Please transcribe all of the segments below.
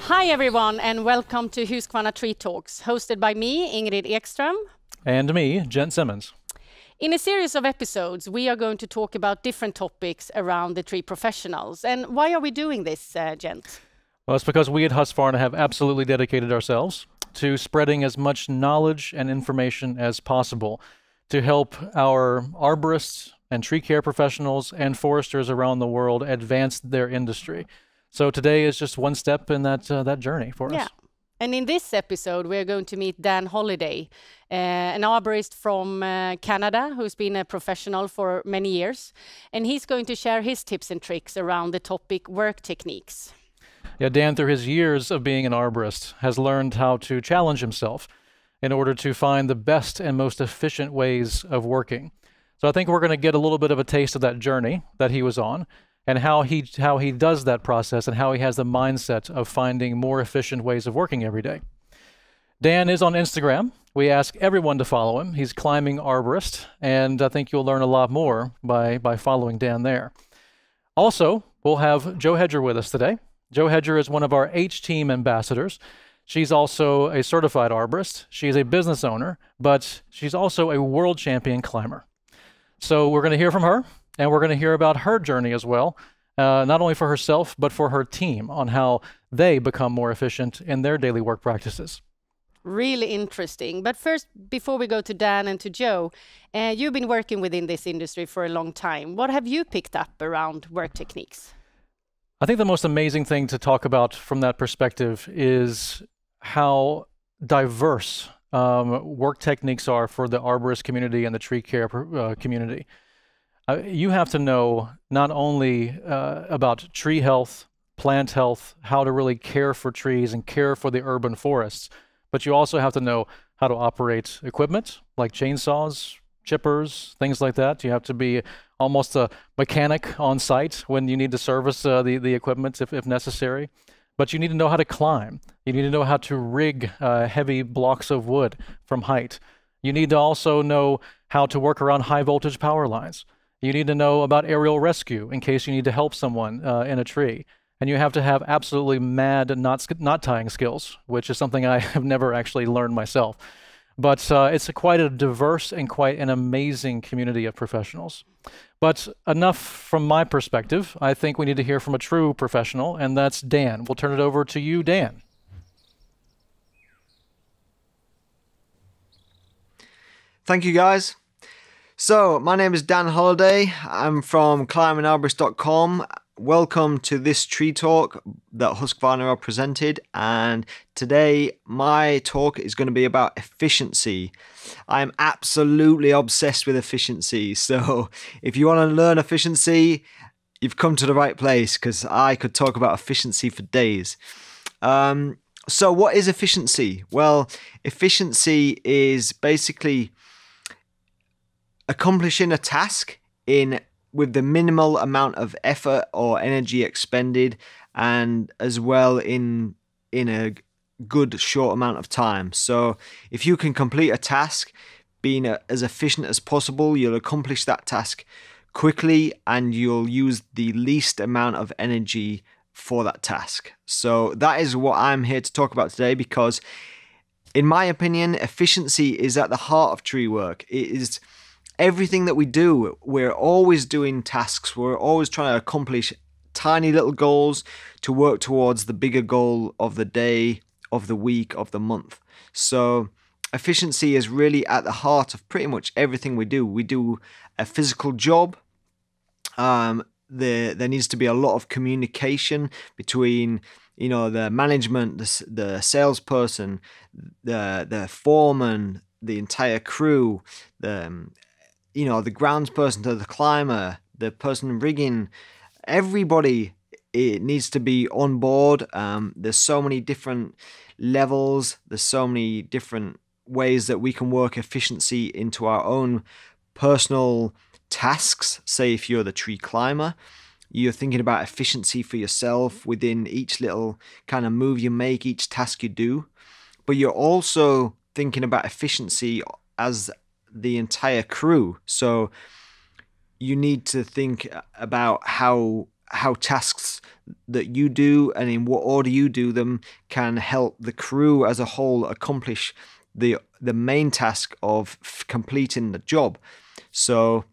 Hi everyone and welcome to Husqvarna Tree Talks, hosted by me, Ingrid Ekström. And me, Jen Simmons. In a series of episodes, we are going to talk about different topics around the tree professionals. And why are we doing this, Gent? Well, it's because we at Husqvarna have absolutely dedicated ourselves to spreading as much knowledge and information as possible to help our arborists and tree care professionals and foresters around the world advance their industry. So today is just one step in that journey for us. Yeah. And in this episode, we're going to meet Dan Holliday, an arborist from Canada who's been a professional for many years. And he's going to share his tips and tricks around the topic work techniques. Yeah, Dan, through his years of being an arborist, has learned how to challenge himself in order to find the best and most efficient ways of working. So I think we're going to get a little bit of a taste of that journey that he was on, and how he does that process and how he has the mindset of finding more efficient ways of working every day. Dan is on Instagram. We ask everyone to follow him. He's Climbing Arborist, and I think you'll learn a lot more by following Dan there. Also, we'll have Jo Hedger with us today. Jo Hedger is one of our H-Team ambassadors. She's also a certified arborist. She's a business owner, but she's also a world champion climber. So we're going to hear from her. And we're going to hear about her journey as well, not only for herself, but for her team on how they become more efficient in their daily work practices. Really interesting. But first, before we go to Dan and to Jo, you've been working within this industry for a long time. What have you picked up around work techniques? I think the most amazing thing to talk about from that perspective is how diverse work techniques are for the arborist community and the tree care community. You have to know not only about tree health, plant health, how to really care for trees and care for the urban forests, but you also have to know how to operate equipment like chainsaws, chippers, things like that. You have to be almost a mechanic on site when you need to service the equipment if necessary. But you need to know how to climb. You need to know how to rig heavy blocks of wood from height. You need to also know how to work around high voltage power lines. You need to know about aerial rescue in case you need to help someone in a tree. And you have to have absolutely mad knot tying skills, which is something I have never actually learned myself. But it's quite a diverse and quite an amazing community of professionals. But enough from my perspective. I think we need to hear from a true professional, and that's Dan. We'll turn it over to you, Dan. Thank you, guys. So, my name is Dan Holliday. I'm from climbingarborist.com. Welcome to this tree talk that Husqvarna are presented, and today my talk is going to be about efficiency. I'm absolutely obsessed with efficiency, so if you want to learn efficiency, you've come to the right place, because I could talk about efficiency for days. So what is efficiency? Well, efficiency is basically accomplishing a task with the minimal amount of effort or energy expended, and as well in a good short amount of time. So if you can complete a task being as efficient as possible, you'll accomplish that task quickly and you'll use the least amount of energy for that task. So that is what I'm here to talk about today, because in my opinion, efficiency is at the heart of tree work. It is everything that we do. We're always doing tasks. We're always trying to accomplish tiny little goals to work towards the bigger goal of the day, of the week, of the month. So efficiency is really at the heart of pretty much everything we do. We do a physical job. There needs to be a lot of communication between the management, the salesperson, the foreman, the entire crew, the groundsperson to the climber, the person rigging. Everybody, it needs to be on board. There's so many different levels. There's so many different ways that we can work efficiency into our own personal tasks. Say if you're the tree climber, you're thinking about efficiency for yourself within each little kind of move you make, each task you do. But you're also thinking about efficiency as the entire crew. So you need to think about how tasks that you do and in what order you do them can help the crew as a whole accomplish the main task of completing the job. So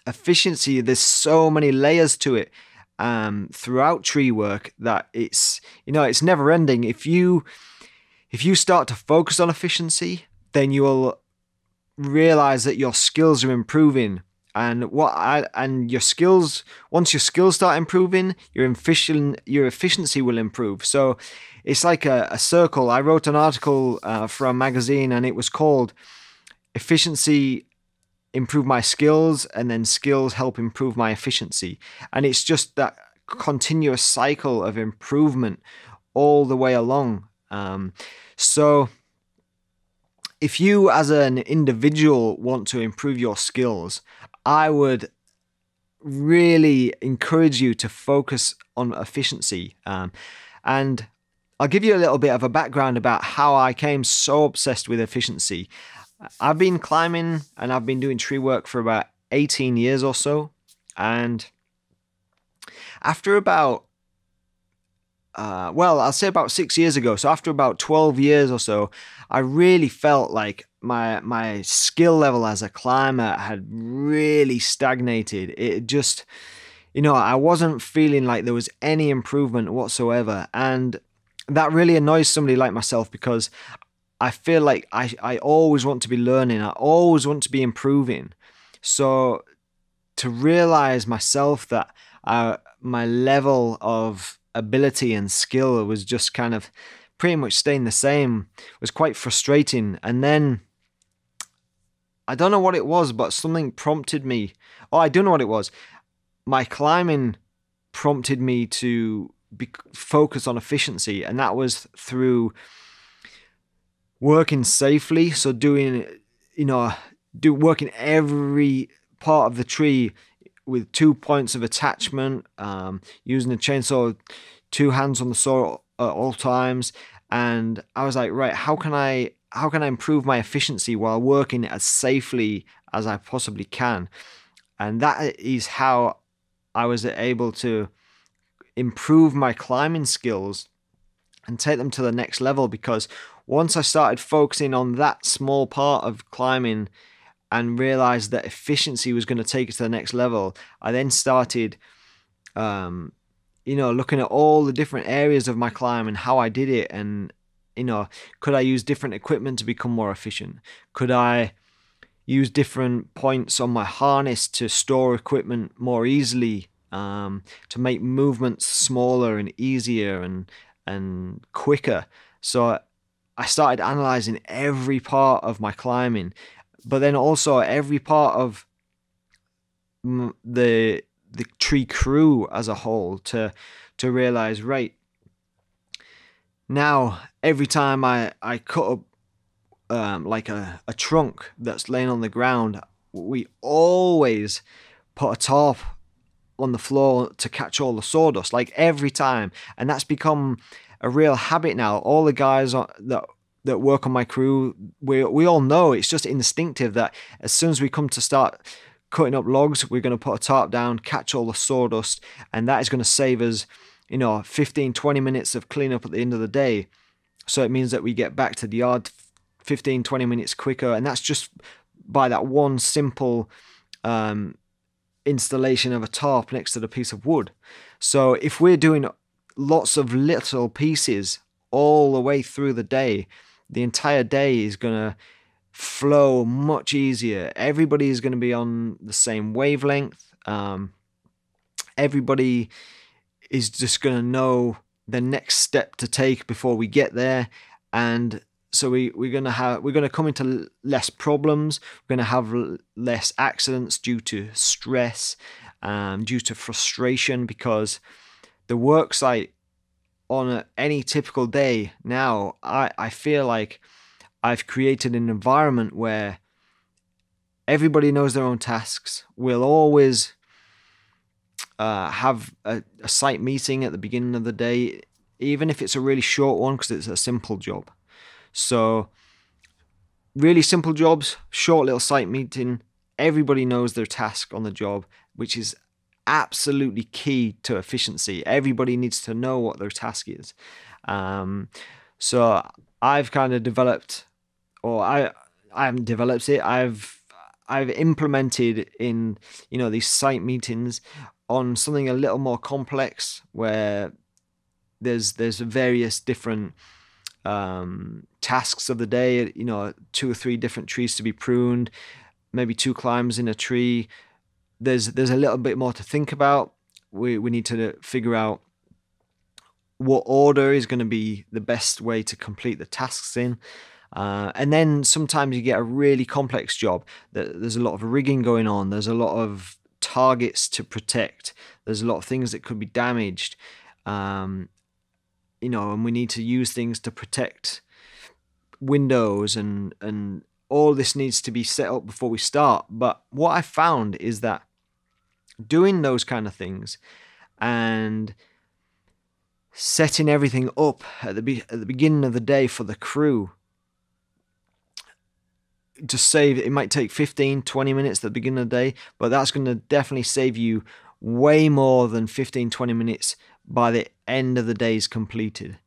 efficiency, there's so many layers to it throughout tree work that it's never ending. If you start to focus on efficiency, then you'll realize that your skills are improving. And your skills, once your skills start improving, your efficiency will improve. So it's like a circle. I wrote an article for a magazine, and it was called Efficiency Improve My Skills, and then Skills Help Improve My Efficiency. And it's just that continuous cycle of improvement all the way along. So if you as an individual want to improve your skills, I would really encourage you to focus on efficiency. And I'll give you a little bit of a background about how I became so obsessed with efficiency. I've been climbing and I've been doing tree work for about 18 years or so. And after about I'll say about 6 years ago. So after about 12 years or so, I really felt like my skill level as a climber had really stagnated. It just, I wasn't feeling like there was any improvement whatsoever. And that really annoys somebody like myself, because I feel like I always want to be learning. I always want to be improving. So to realize myself that my level of ability and skill was just kind of pretty much staying the same was quite frustrating. And then I don't know what it was, but something prompted me. Oh, I do know what it was. My climbing prompted me to focus on efficiency, and that was through working safely. So working every part of the tree with 2 points of attachment, using a chainsaw, 2 hands on the saw at all times. And I was like, right, how can I improve my efficiency while working as safely as I possibly can? And that is how I was able to improve my climbing skills and take them to the next level. Because once I started focusing on that small part of climbing and realized that efficiency was going to take us to the next level, I then started, looking at all the different areas of my climb and how I did it. And, could I use different equipment to become more efficient? Could I use different points on my harness to store equipment more easily, to make movements smaller and easier and quicker? So I started analyzing every part of my climbing, but then also every part of the tree crew as a whole, to realize, right, now every time I cut up like a trunk that's laying on the ground, we always put a tarp on the floor to catch all the sawdust, like every time. And that's become a real habit now. All the guys that work on my crew, we all know, it's just instinctive that as soon as we come to start cutting up logs, we're going to put a tarp down, catch all the sawdust, and that is going to save us 15-20 minutes of cleanup at the end of the day. So it means that we get back to the yard 15-20 minutes quicker, and that's just by that one simple installation of a tarp next to the piece of wood. So if we're doing lots of little pieces all the way through the day, the entire day is going to flow much easier. Everybody is going to be on the same wavelength. Everybody is just going to know the next step to take before we get there. And so we're going to come into less problems. We're going to have less accidents due to stress, due to frustration, because the work site on any typical day now, I feel like I've created an environment where everybody knows their own tasks. We'll always have a site meeting at the beginning of the day, even if it's a really short one, because it's a simple job. So really simple jobs, short little site meeting, everybody knows their task on the job, which is absolutely key to efficiency. Everybody needs to know what their task is. So I've kind of developed, or I haven't developed it. I've implemented in, you know, these site meetings on something a little more complex, where there's various different tasks of the day. You know, 2 or 3 different trees to be pruned, maybe 2 climbs in a tree. There's a little bit more to think about. We need to figure out what order is going to be the best way to complete the tasks in. And then sometimes you get a really complex job. There's a lot of rigging going on. There's a lot of targets to protect. There's a lot of things that could be damaged. You know, and we need to use things to protect windows, and all this needs to be set up before we start. But what I found is that doing those kind of things and setting everything up at the beginning of the day for the crew, to save, it might take 15-20 minutes at the beginning of the day, but that's going to definitely save you way more than 15-20 minutes by the end of the day is completed,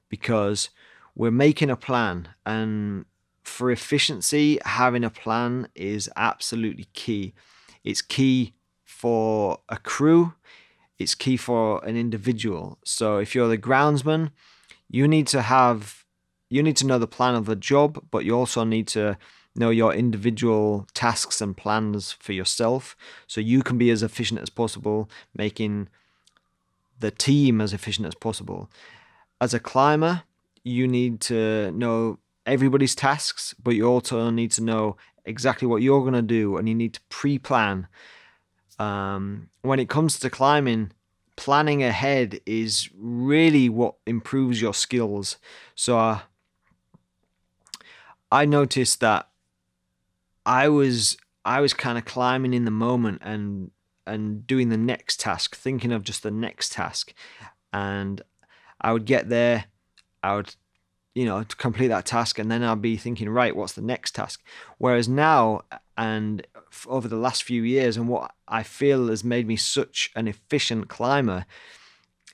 because we're making a plan. And for efficiency, having a plan is absolutely key. It's key for a crew. It's key for an individual. So if you're the groundsman, you need to know the plan of the job, but you also need to know your individual tasks and plans for yourself, so you can be as efficient as possible, making the team as efficient as possible. As a climber, you need to know everybody's tasks, but you also need to know exactly what you're going to do, and you need to pre-plan. When it comes to climbing, planning ahead is really what improves your skills. So I noticed that I was kind of climbing in the moment and doing the next task, thinking of just the next task. And I would get there, I would, you know, to complete that task, and then I'd be thinking, right, what's the next task? Whereas now, and over the last few years, and what I feel has made me such an efficient climber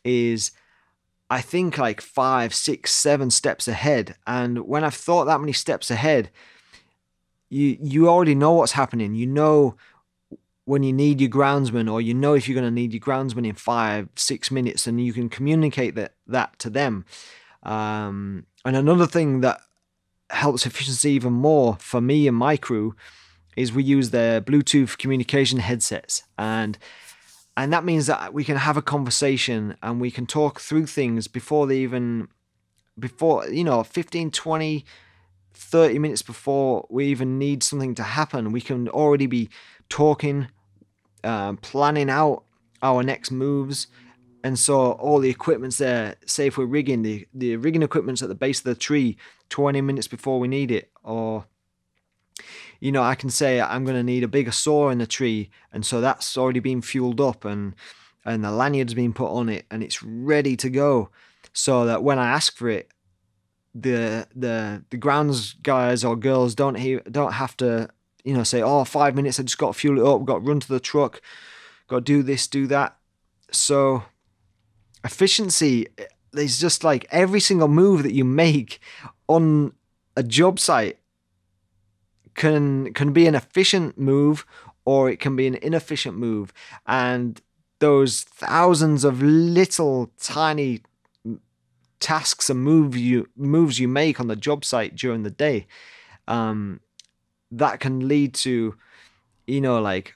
is I think like 5, 6, 7 steps ahead. And when I've thought that many steps ahead, you already know what's happening. You know when you need your groundsman, or you know if you're going to need your groundsman in 5-6 minutes, and you can communicate that to them. And another thing that helps efficiency even more for me and my crew is we use their Bluetooth communication headsets, and that means that we can have a conversation and we can talk through things before, you know, 15, 20, 30 minutes before we even need something to happen. We can already be talking, planning out our next moves. And so all the equipment's there. Say if we're rigging, the rigging equipment's at the base of the tree 20 minutes before we need it. Or, you know, I can say I'm going to need a bigger saw in the tree, and so that's already been fueled up, and the lanyard's been put on it, and it's ready to go, so that when I ask for it, the grounds guys or girls don't have to, you know, say, oh, 5 minutes, I just got to fuel it up, got to run to the truck, got to do this, do that. So efficiency is just like every single move that you make on a job site can be an efficient move, or it can be an inefficient move. And those thousands of little tiny tasks and moves you make on the job site during the day, that can lead to, you know, like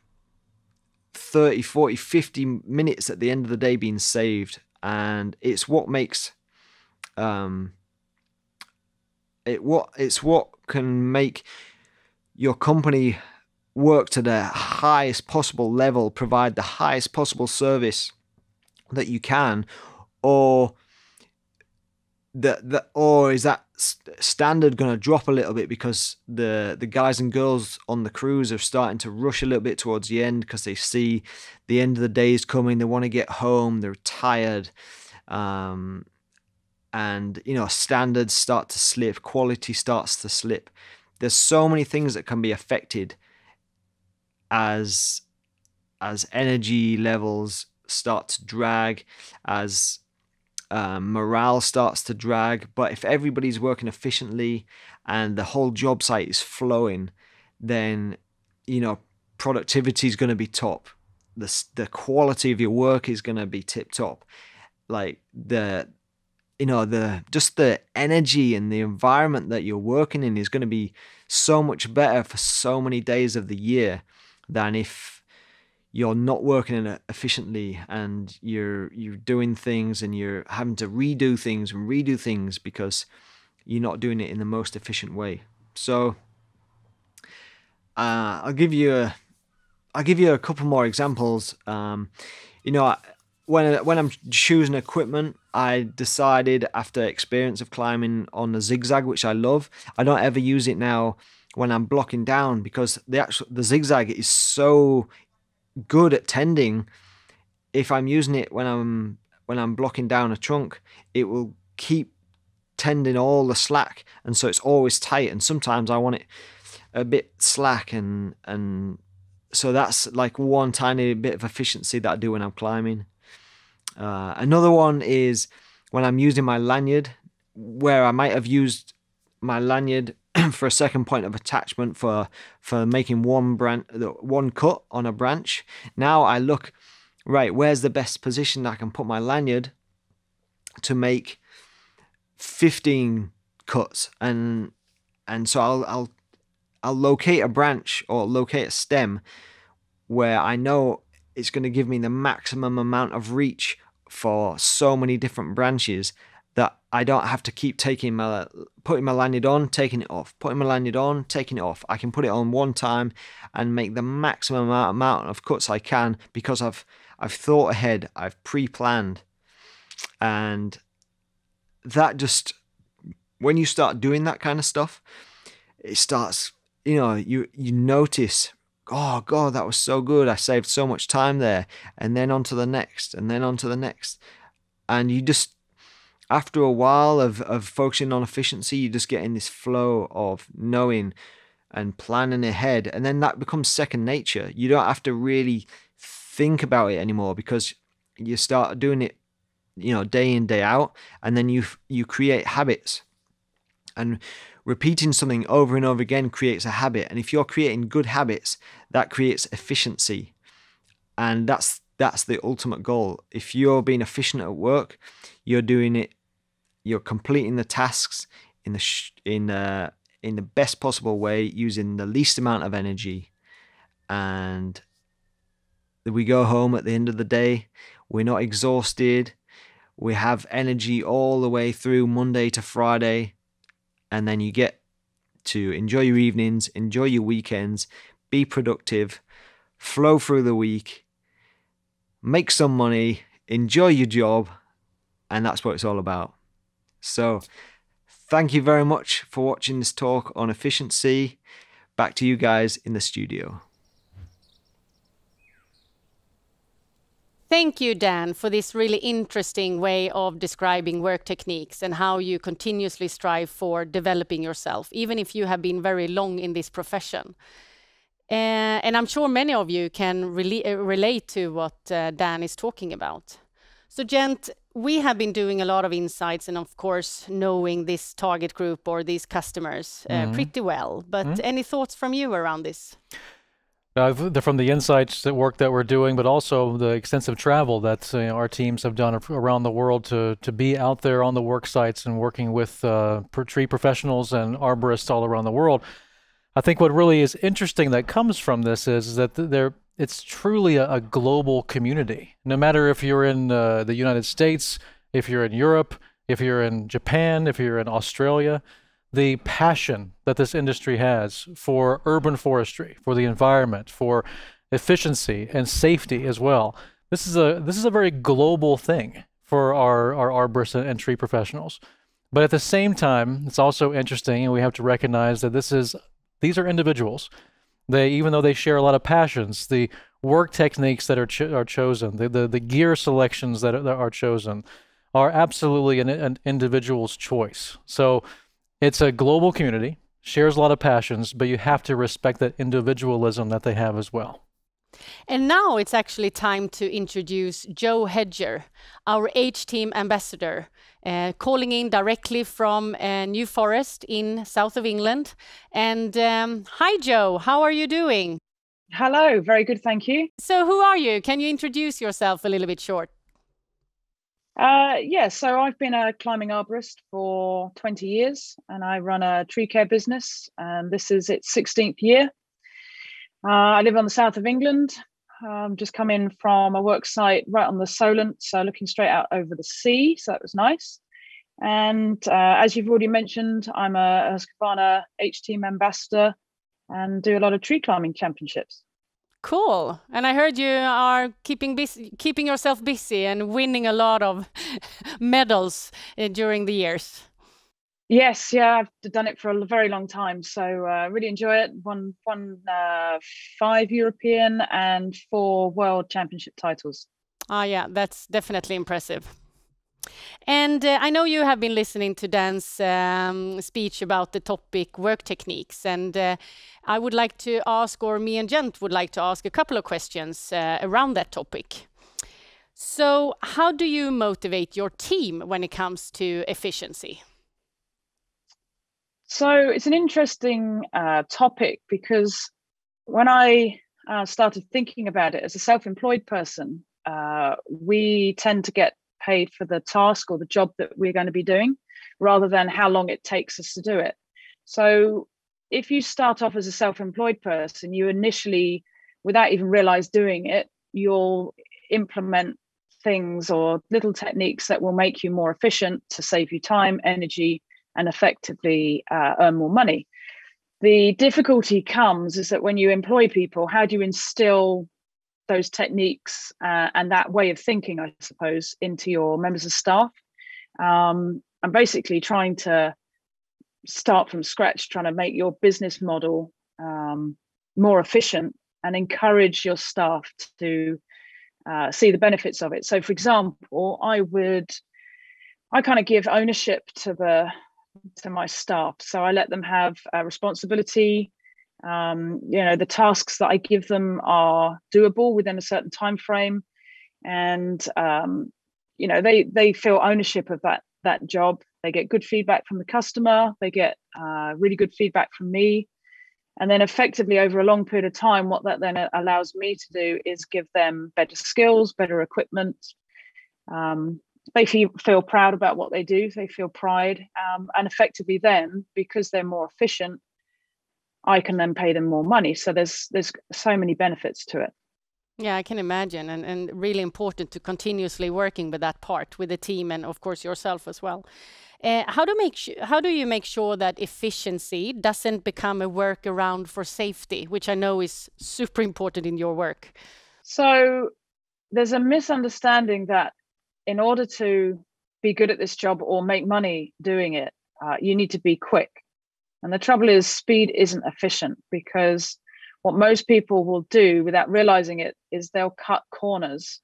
30, 40, 50 minutes at the end of the day being saved. And it's what makes it's what can make your company work to the highest possible level, provide the highest possible service that you can, or is that standard going to drop a little bit because the guys and girls on the crews are starting to rush a little bit towards the end because they see the end of the day is coming, they want to get home, they're tired, and you know, standards start to slip, quality starts to slip. There's so many things that can be affected as as energy levels start to drag, as morale starts to drag. But if everybody's working efficiently and the whole job site is flowing, then, you know, productivity is going to be top. The quality of your work is going to be tip top. Like just the energy and the environment that you're working in is going to be so much better for so many days of the year than if you're not working efficiently and you're doing things and you're having to redo things because you're not doing it in the most efficient way. So I'll give you a couple more examples. When I'm choosing equipment, I decided after experience of climbing on the zigzag, which I love, I don't ever use it now when I'm blocking down, because the zigzag is so good at tending. If I'm using it when I'm blocking down a trunk, it will keep tending all the slack, and so it's always tight. And sometimes I want it a bit slack, and so that's like one tiny bit of efficiency that I do when I'm climbing. Another one is when I'm using my lanyard, where I might have used my lanyard for a second point of attachment for making one cut on a branch. Now I look, right, where's the best position I can put my lanyard to make 15 cuts, and so I'll locate a branch or locate a stem where I know it's going to give me the maximum amount of reach for so many different branches that I don't have to keep putting my lanyard on, taking it off, putting my lanyard on, taking it off. I can put it on one time and make the maximum amount of cuts I can, because I've thought ahead, I've pre-planned. And that just, when you start doing that kind of stuff, it starts, you notice, oh God, that was so good. I saved so much time there. And then on to the next, and then on to the next. And you just, after a while of focusing on efficiency, you just get in this flow of knowing and planning ahead. And then that becomes second nature. You don't have to really think about it anymore, because you start doing it, day in, day out. And then you create habits. And repeating something over and over again creates a habit. And if you're creating good habits, that creates efficiency. And that's the ultimate goal. If you're being efficient at work, you're doing it, you're completing the tasks in the best possible way, using the least amount of energy. And we go home at the end of the day, we're not exhausted. We have energy all the way through Monday to Friday. And then you get to enjoy your evenings, enjoy your weekends, be productive, flow through the week, make some money, enjoy your job, and that's what it's all about. So thank you very much for watching this talk on efficiency. Back to you guys in the studio. Thank you, Dan, for this really interesting way of describing work techniques and how you continuously strive for developing yourself, even if you have been very long in this profession. And I'm sure many of you can relate to what Dan is talking about. So, Gent, we have been doing a lot of insights and, of course, knowing this target group or these customers pretty well. But any thoughts from you around this? From the insights, the work that we're doing, but also the extensive travel that our teams have done around the world to be out there on the work sites and working with tree professionals and arborists all around the world. I think what really is interesting that comes from this is that it's truly a global community. No matter if you're in the United States, if you're in Europe, if you're in Japan, if you're in Australia, the passion that this industry has for urban forestry, for the environment, for efficiency and safety as well. This is a very global thing for our arborists and tree professionals. But at the same time, it's also interesting, and we have to recognize that these are individuals. Even though they share a lot of passions, the work techniques that are chosen, the gear selections that are chosen, are absolutely an individual's choice. So it's a global community, shares a lot of passions, but you have to respect that individualism that they have as well. And now it's actually time to introduce Joe Hedger, our H-Team ambassador, calling in directly from New Forest in south of England. And hi, Joe, how are you doing? Hello, very good, thank you. So who are you? Can you introduce yourself a little bit short? So I've been a climbing arborist for 20 years and I run a tree care business, and this is its 16th year. I live on the south of England. Just come in from a work site right on the Solent, so looking straight out over the sea, so that was nice. And as you've already mentioned, I'm a Husqvarna H-Team ambassador and do a lot of tree climbing championships. Cool. And I heard you are keeping yourself busy and winning a lot of medals during the years. Yes, yeah, I've done it for a very long time, so really enjoy it. Won 5 European and 4 World Championship titles. Oh yeah, that's definitely impressive. And I know you have been listening to Dan's speech about the topic work techniques, and I would like to ask, or me and Gent would like to ask a couple of questions around that topic. So how do you motivate your team when it comes to efficiency? So it's an interesting topic, because when I started thinking about it as a self-employed person, we tend to get paid for the task or the job that we're going to be doing rather than how long it takes us to do it. So if you start off as a self-employed person, you initially, without even realize doing it, you'll implement things or little techniques that will make you more efficient to save you time, energy, and effectively earn more money. The difficulty comes is that when you employ people, how do you instill those techniques and that way of thinking, I suppose, into your members of staff? I'm basically trying to start from scratch, trying to make your business model more efficient and encourage your staff to see the benefits of it. So, for example, I kind of give ownership to my staff. So I let them have responsibility. The tasks that I give them are doable within a certain time frame, and they feel ownership of that job. They get good feedback from the customer. They get really good feedback from me, and then effectively over a long period of time, what that then allows me to do is give them better skills, better equipment. They feel proud about what they do. They feel pride, and effectively then, because they're more efficient, I can then pay them more money. So there's so many benefits to it. Yeah, I can imagine, and really important to continuously working with that part with the team and of course yourself as well. How do you make sure that efficiency doesn't become a workaround for safety, which I know is super important in your work? So there's a misunderstanding that in order to be good at this job or make money doing it, you need to be quick. And the trouble is, speed isn't efficient, because what most people will do without realizing it is they'll cut corners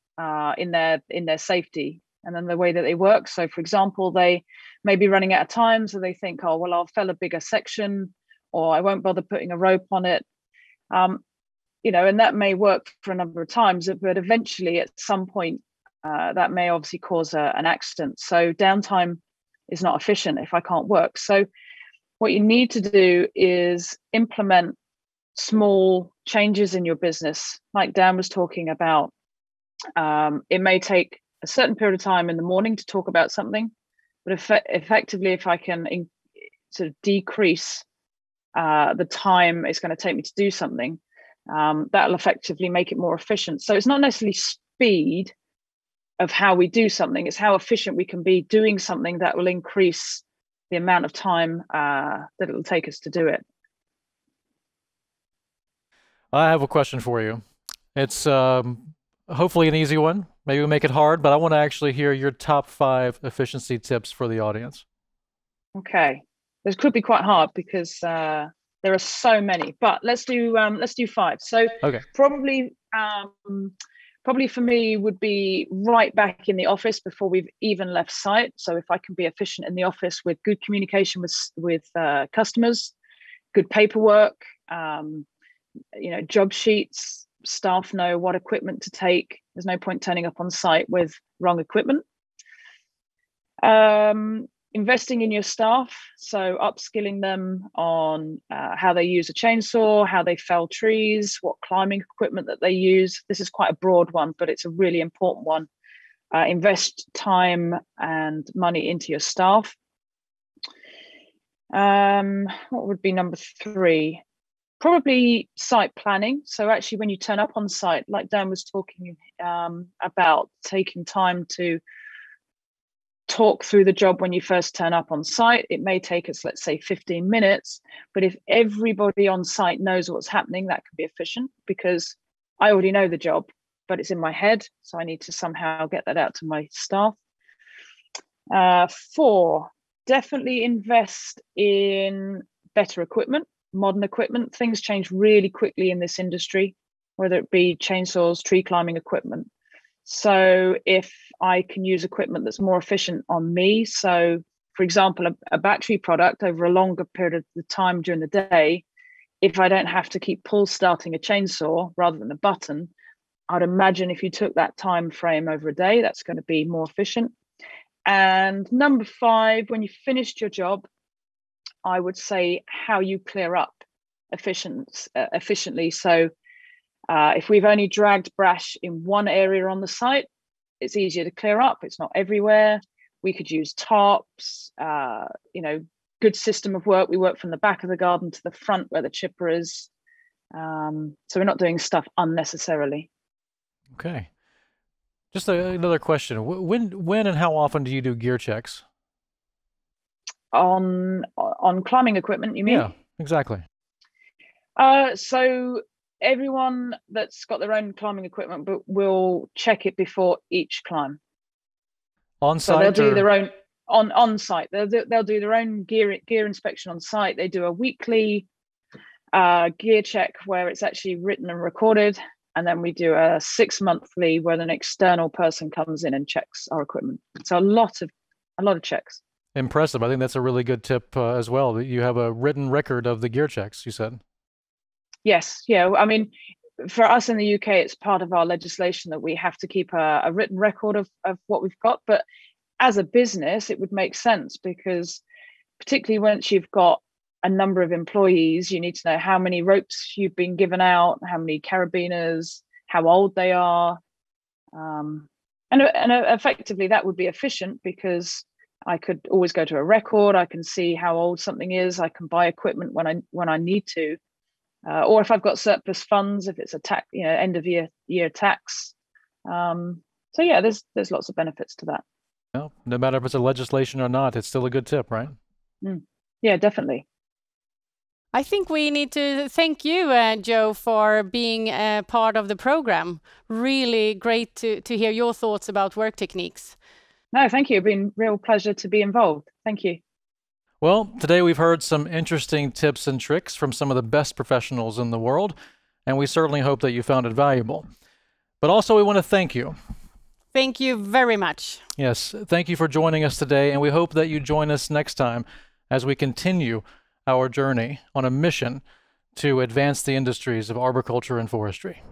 in their safety and then the way that they work. So, for example, they may be running out of time, so they think, oh, well, I'll fell a bigger section, or I won't bother putting a rope on it. And that may work for a number of times, but eventually at some point, that may obviously cause an accident. So downtime is not efficient if I can't work. So what you need to do is implement small changes in your business. Like Dan was talking about, it may take a certain period of time in the morning to talk about something, but effectively, if I can sort of decrease the time it's going to take me to do something, that'll effectively make it more efficient. So it's not necessarily speed of how we do something, it's how efficient we can be doing something that will increase the amount of time that it will take us to do it. I have a question for you. It's hopefully an easy one. Maybe we'll make it hard, but I want to actually hear your top 5 efficiency tips for the audience. Okay. This could be quite hard because there are so many, but let's do 5. So okay. Probably for me would be right back in the office before we've even left site. So if I can be efficient in the office with good communication with customers, good paperwork, job sheets, staff know what equipment to take. There's no point turning up on site with wrong equipment. Investing in your staff, so upskilling them on how they use a chainsaw, how they fell trees, what climbing equipment that they use. This is quite a broad one, but it's a really important one. Invest time and money into your staff. What would be number 3? Probably site planning. So actually when you turn up on site, like Dan was talking about, taking time to talk through the job when you first turn up on site. It may take us, let's say, 15 minutes, but if everybody on site knows what's happening, that can be efficient, because I already know the job, but it's in my head, so I need to somehow get that out to my staff. 4, definitely invest in better equipment, modern equipment. Things change really quickly in this industry, whether it be chainsaws, tree climbing equipment. So if I can use equipment that's more efficient on me, so for example, a battery product over a longer period of time during the day, if I don't have to keep pull starting a chainsaw rather than a button, I'd imagine if you took that time frame over a day, that's going to be more efficient. And number 5, when you finished your job, I would say how you clear up efficiently. So if we've only dragged brash in one area on the site, it's easier to clear up. It's not everywhere. We could use tarps, good system of work. We work from the back of the garden to the front where the chipper is. So we're not doing stuff unnecessarily. Okay. Just another question. When and how often do you do gear checks? On climbing equipment, you mean? Yeah, exactly. So everyone that's got their own climbing equipment but will check it before each climb. On site? So they'll do their own on site. They'll do their own gear inspection on site. They do a weekly gear check where it's actually written and recorded, and then we do a 6-monthly where an external person comes in and checks our equipment. So a lot of checks. Impressive. I think that's a really good tip as well, that you have a written record of the gear checks, you said. Yes. Yeah. I mean, for us in the UK, it's part of our legislation that we have to keep a written record of what we've got. But as a business, it would make sense, because particularly once you've got a number of employees, you need to know how many ropes you've been given out, how many carabiners, how old they are. And effectively, that would be efficient, because I could always go to a record. I can see how old something is. I can buy equipment when I need to. Or if I've got surplus funds, if it's a tax, end of year tax. So yeah, there's lots of benefits to that. Well, no matter if it's a legislation or not, it's still a good tip, right? Yeah, definitely. I think we need to thank you, Joe, for being a part of the program. Really great to hear your thoughts about work techniques. No, thank you. It's been a real pleasure to be involved. Thank you. Well, today we've heard some interesting tips and tricks from some of the best professionals in the world, and we certainly hope that you found it valuable. But also we want to thank you. Thank you very much. Yes, thank you for joining us today, and we hope that you join us next time as we continue our journey on a mission to advance the industries of arboriculture and forestry.